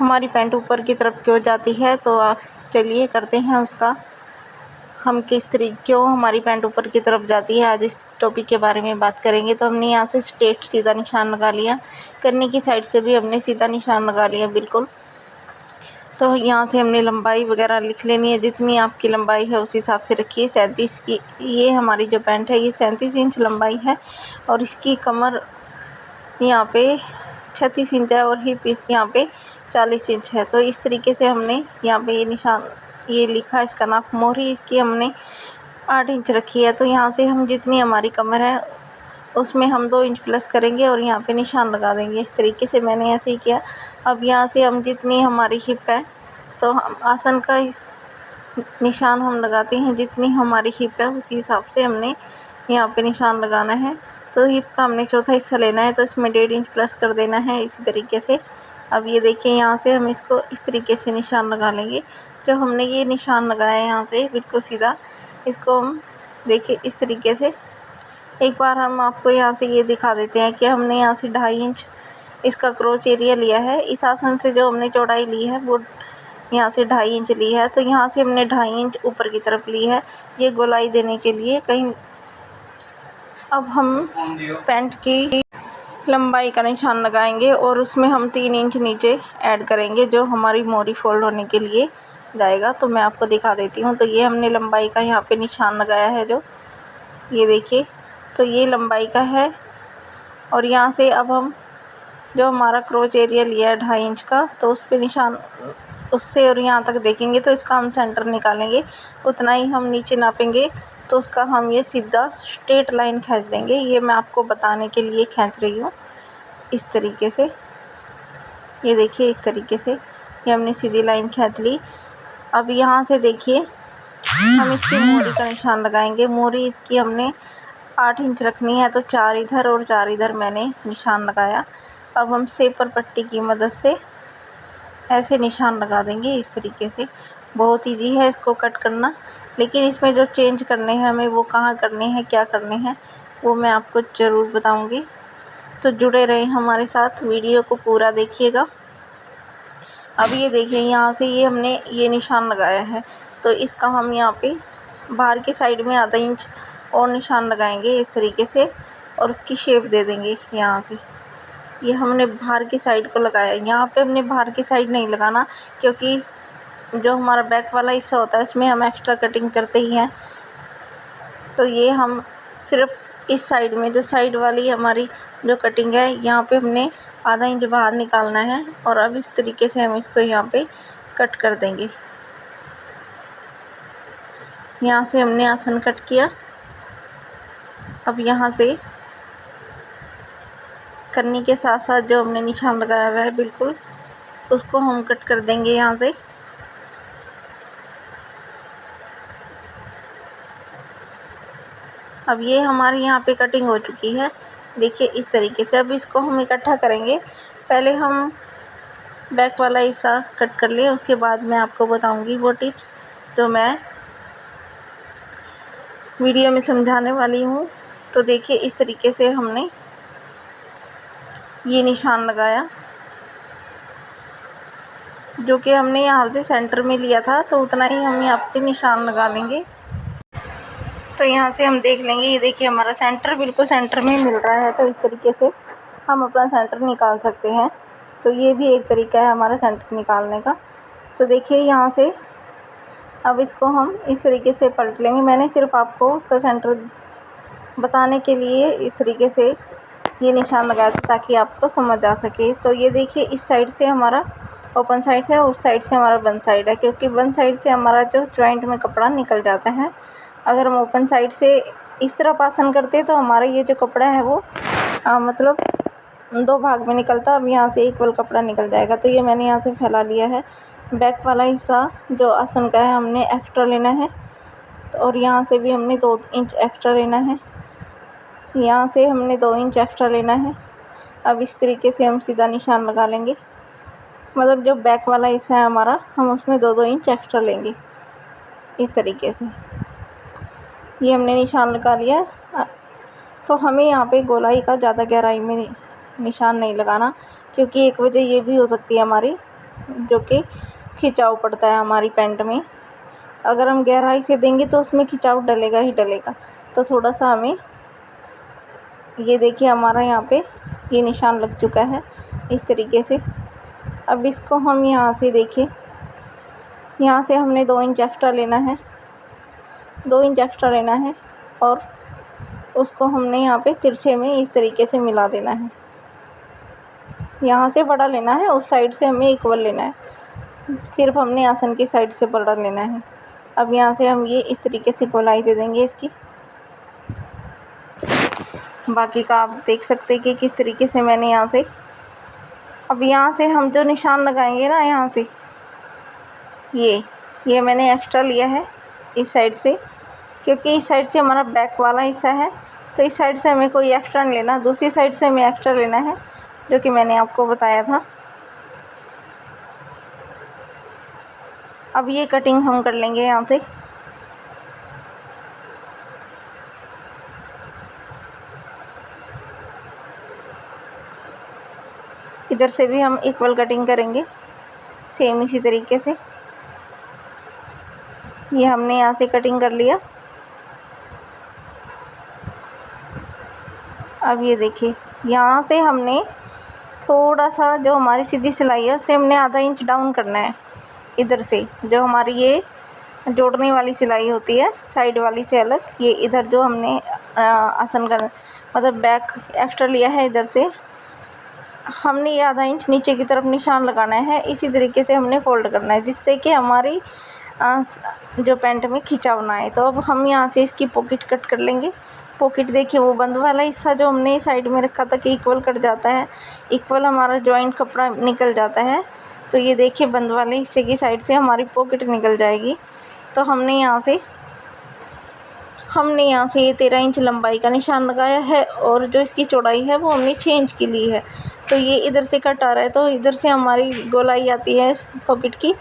हमारी पैंट ऊपर की तरफ क्यों जाती है, तो आप चलिए करते हैं उसका हम किस तरीके क्यों हमारी पैंट ऊपर की तरफ जाती है, आज इस टॉपिक के बारे में बात करेंगे। तो हमने यहाँ से स्ट्रेट सीधा निशान लगा लिया, कन्नी की साइड से भी हमने सीधा निशान लगा लिया बिल्कुल। तो यहाँ से हमने लंबाई वगैरह लिख लेनी है, जितनी आपकी लंबाई है उस हिसाब से रखिए। 37 की ये हमारी जो पैंट है ये 37 इंच लंबाई है और इसकी कमर यहाँ पे 36 इंच है और हिप इस यहाँ पे 40 इंच है। तो इस तरीके से हमने यहाँ पे ये निशान ये लिखा है, इसका नाप। मोहरी इसकी हमने 8 इंच रखी है। तो यहाँ से हम जितनी हमारी कमर है उसमें हम 2 इंच प्लस करेंगे और यहाँ पे निशान लगा देंगे। इस तरीके से मैंने ऐसे ही किया। अब यहाँ से हम जितनी हमारी हिप है तो हम आसन का निशान हम लगाते हैं, जितनी हमारी हिप है उसी हिसाब से हमने यहाँ पे निशान लगाना है। तो हिप का हमने चौथा हिस्सा लेना है तो इसमें 1.5 इंच प्लस कर देना है इसी तरीके से। अब ये देखिए यहाँ से हम इसको इस तरीके से निशान लगा लेंगे। जब हमने ये निशान लगाया यहाँ से बिल्कुल सीधा, इसको हम देखिए इस तरीके से। एक बार हम आपको यहाँ से ये दिखा देते हैं कि हमने यहाँ से 2.5 इंच इसका क्रोच एरिया लिया है। इस आसन से जो हमने चौड़ाई ली है वो यहाँ से 2.5 इंच ली है। तो यहाँ से हमने 2.5 इंच ऊपर की तरफ ली है ये गोलाई देने के लिए कहीं। अब हम पैंट की लंबाई का निशान लगाएंगे और उसमें हम 3 इंच नीचे ऐड करेंगे जो हमारी मोरी फोल्ड होने के लिए जाएगा। तो मैं आपको दिखा देती हूँ। तो ये हमने लंबाई का यहाँ पे निशान लगाया है, जो ये देखिए। तो ये लंबाई का है और यहाँ से अब हम जो हमारा क्रोच एरिया लिया है 2.5 इंच का, तो उस पर निशान उससे और यहाँ तक देखेंगे तो इसका हम सेंटर निकालेंगे। उतना ही हम नीचे नापेंगे तो उसका हम ये सीधा स्ट्रेट लाइन खींच देंगे। ये मैं आपको बताने के लिए खींच रही हूँ इस तरीके से। ये देखिए इस तरीके से ये हमने सीधी लाइन खींच ली। अब यहाँ से देखिए हम इसकी मोहरी का निशान लगाएंगे। मोहरी इसकी हमने 8 इंच रखनी है, तो 4 इधर और 4 इधर मैंने निशान लगाया। अब हम सेपर पट्टी की मदद से ऐसे निशान लगा देंगे इस तरीके से। बहुत ईजी है इसको कट करना, लेकिन इसमें जो चेंज करने हैं हमें वो कहाँ करने हैं, क्या करने हैं, वो मैं आपको ज़रूर बताऊंगी। तो जुड़े रहें हमारे साथ, वीडियो को पूरा देखिएगा। अब ये देखिए यहाँ से ये हमने ये निशान लगाया है, तो इसका हम यहाँ पे बाहर की साइड में आधा इंच और निशान लगाएंगे इस तरीके से और उसकी शेप दे देंगे। यहाँ से ये हमने बाहर की साइड को लगाया। यहाँ पे हमने बाहर की साइड नहीं लगाना, क्योंकि जो हमारा बैक वाला हिस्सा होता है उसमें हम एक्स्ट्रा कटिंग करते ही हैं। तो ये हम सिर्फ इस साइड में जो साइड वाली हमारी जो कटिंग है यहाँ पे हमने आधा इंच बाहर निकालना है और अब इस तरीके से हम इसको यहाँ पे कट कर देंगे। यहाँ से हमने आसन कट किया। अब यहाँ से कन्नी के साथ साथ जो हमने निशान लगाया हुआ है बिल्कुल उसको हम कट कर देंगे यहाँ से। अब ये हमारी यहाँ पे कटिंग हो चुकी है, देखिए इस तरीके से। अब इसको हम इकट्ठा करेंगे। पहले हम बैक वाला हिस्सा कट कर ले, उसके बाद मैं आपको बताऊंगी वो टिप्स जो मैं वीडियो में समझाने वाली हूँ। तो देखिए इस तरीके से हमने ये निशान लगाया, जो कि हमने यहाँ से सेंटर में लिया था, तो उतना ही हम यहाँ पे निशान लगा लेंगे। तो यहाँ से हम देख लेंगे, ये देखिए हमारा सेंटर बिल्कुल सेंटर में मिल रहा है। तो इस तरीके से हम अपना सेंटर निकाल सकते हैं। तो ये भी एक तरीका है हमारा सेंटर निकालने का। तो देखिए यहाँ से अब इसको हम इस तरीके से पलट लेंगे। मैंने सिर्फ आपको उसका सेंटर बताने के लिए इस तरीके से ये निशान लगाया था ताकि आपको समझ आ सके। तो ये देखिए इस साइड से हमारा ओपन साइड है, उस साइड से हमारा बंद साइड है, क्योंकि बंद साइड से हमारा जो जॉइंट में कपड़ा निकल जाता है। अगर हम ओपन साइड से इस तरफ आसन करते तो हमारा ये जो कपड़ा है वो मतलब 2 भाग में निकलता। अब यहाँ से इक्वल कपड़ा निकल जाएगा। तो ये मैंने यहाँ से फैला लिया है। बैक वाला हिस्सा जो आसन का है हमने एक्स्ट्रा लेना है, और यहाँ से भी हमने 2 इंच एक्स्ट्रा लेना है। यहाँ से हमने 2 इंच एक्स्ट्रा लेना है। अब इस तरीके से हम सीधा निशान लगा लेंगे, मतलब जो बैक वाला हिस्सा है हमारा हम उसमें 2-2 इंच एक्स्ट्रा लेंगे इस तरीके से। ये हमने निशान लगा लिया। तो हमें यहाँ पे गोलाई का ज़्यादा गहराई में निशान नहीं लगाना, क्योंकि एक वजह ये भी हो सकती है हमारी जो कि खिंचाव पड़ता है हमारी पैंट में। अगर हम गहराई से देंगे तो उसमें खिंचाव डलेगा ही डलेगा। तो थोड़ा सा हमें, ये देखिए हमारा यहाँ पे ये निशान लग चुका है इस तरीके से। अब इसको हम यहाँ से देखिए, यहाँ से हमने 2 इंच एक्स्ट्रा लेना है, 2 इंच एक्स्ट्रा लेना है और उसको हमने यहाँ पे तिरछे में इस तरीके से मिला देना है। यहाँ से बड़ा लेना है, उस साइड से हमें इक्वल लेना है, सिर्फ हमने आसन की साइड से बड़ा लेना है। अब यहाँ से हम ये इस तरीके से गोलाई दे देंगे इसकी। बाकी का आप देख सकते हैं कि किस तरीके से मैंने यहाँ से, अब यहाँ से हम जो निशान लगाएंगे ना, यहाँ से ये मैंने एक्स्ट्रा लिया है इस साइड से, क्योंकि इस साइड से हमारा बैक वाला हिस्सा है, तो इस साइड से हमें कोई एक्स्ट्रा नहीं लेना, दूसरी साइड से हमें एक्स्ट्रा लेना है, जो कि मैंने आपको बताया था। अब ये कटिंग हम कर लेंगे यहाँ से। इधर से भी हम इक्वल कटिंग करेंगे सेम इसी तरीके से। ये हमने यहाँ से कटिंग कर लिया। अब ये देखिए, यहाँ से हमने थोड़ा सा जो हमारी सीधी सिलाई है उससे हमने आधा इंच डाउन करना है। इधर से जो हमारी ये जोड़ने वाली सिलाई होती है साइड वाली से अलग, ये इधर जो हमने आसन का मतलब बैक एक्स्ट्रा लिया है, इधर से हमने ये आधा इंच नीचे की तरफ निशान लगाना है। इसी तरीके से हमने फोल्ड करना है, जिससे कि हमारी जो पैंट में खिंचाव ना आए। तो अब हम यहाँ से इसकी पॉकेट कट कर लेंगे। पॉकेट देखिए, वो बंद वाला हिस्सा जो हमने साइड में रखा था कि इक्वल कट जाता है, इक्वल हमारा जॉइंट कपड़ा निकल जाता है। तो ये देखिए, बंद वाले हिस्से की साइड से हमारी पॉकेट निकल जाएगी। तो हमने यहाँ से ये 13 इंच लंबाई का निशान लगाया है, और जो इसकी चौड़ाई है वो हमने 6 इंच की ली है। तो ये इधर से कट आ रहा है, तो इधर से हमारी गोलाई आती है पॉकेट की,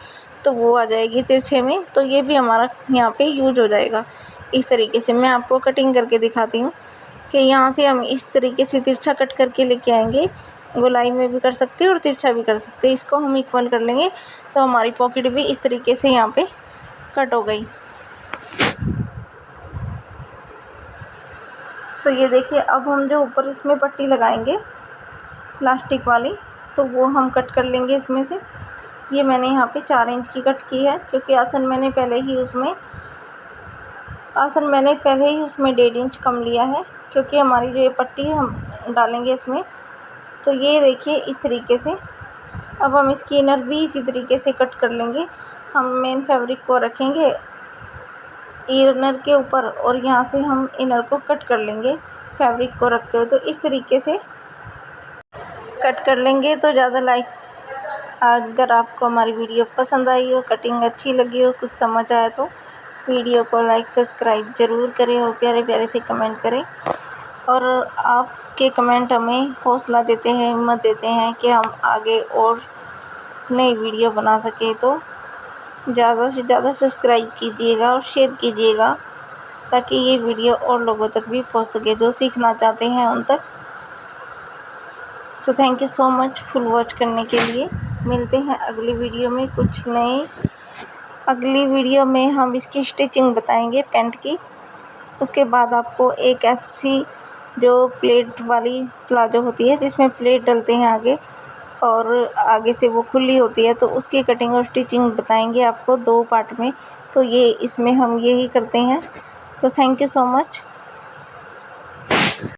तो वो आ जाएगी तिरछे में। तो ये भी हमारा यहाँ पे यूज हो जाएगा। इस तरीके से मैं आपको कटिंग करके दिखाती हूँ कि यहाँ से हम इस तरीके से तिरछा कट करके लेके आएंगे। गोलाई में भी कर सकते हैं और तिरछा भी कर सकते हैं। इसको हम इक्वल कर लेंगे, तो हमारी पॉकेट भी इस तरीके से यहाँ पे कट हो गई। तो ये देखिए, अब हम जो ऊपर इसमें पट्टी लगाएंगे प्लास्टिक वाली, तो वो हम कट कर लेंगे इसमें से। ये मैंने यहाँ पे 4 इंच की कट की है, क्योंकि आसन मैंने पहले ही उसमें 1.5 इंच कम लिया है, क्योंकि हमारी जो ये पट्टी है हम डालेंगे इसमें। तो ये देखिए इस तरीके से। अब हम इसकी इनर भी इसी तरीके से कट कर लेंगे। हम मेन फैब्रिक को रखेंगे इनर के ऊपर, और यहाँ से हम इनर को कट कर लेंगे फैब्रिक को रखते हुए। तो इस तरीके से कट कर लेंगे। तो ज़्यादा लाइक्स, अगर आपको हमारी वीडियो पसंद आई हो, कटिंग अच्छी लगी हो, कुछ समझ आया, तो वीडियो को लाइक सब्सक्राइब ज़रूर करें और प्यारे प्यारे से कमेंट करें। और आपके कमेंट हमें हौसला देते हैं, हिम्मत देते हैं कि हम आगे और नई वीडियो बना सकें। तो ज़्यादा से ज़्यादा सब्सक्राइब कीजिएगा और शेयर कीजिएगा, ताकि ये वीडियो और लोगों तक भी पहुंच सके जो सीखना चाहते हैं उन तक। तो thank you so much full watch करने के लिए। मिलते हैं अगली वीडियो में कुछ नए। अगली वीडियो में हम इसकी स्टिचिंग बताएंगे पैंट की। उसके बाद आपको एक ऐसी जो प्लेट वाली प्लाजो होती है, जिसमें प्लेट डलते हैं आगे, और आगे से वो खुली होती है, तो उसकी कटिंग और स्टिचिंग बताएंगे आपको 2 पार्ट में। तो ये इसमें हम यही करते हैं। तो थैंक यू सो मच।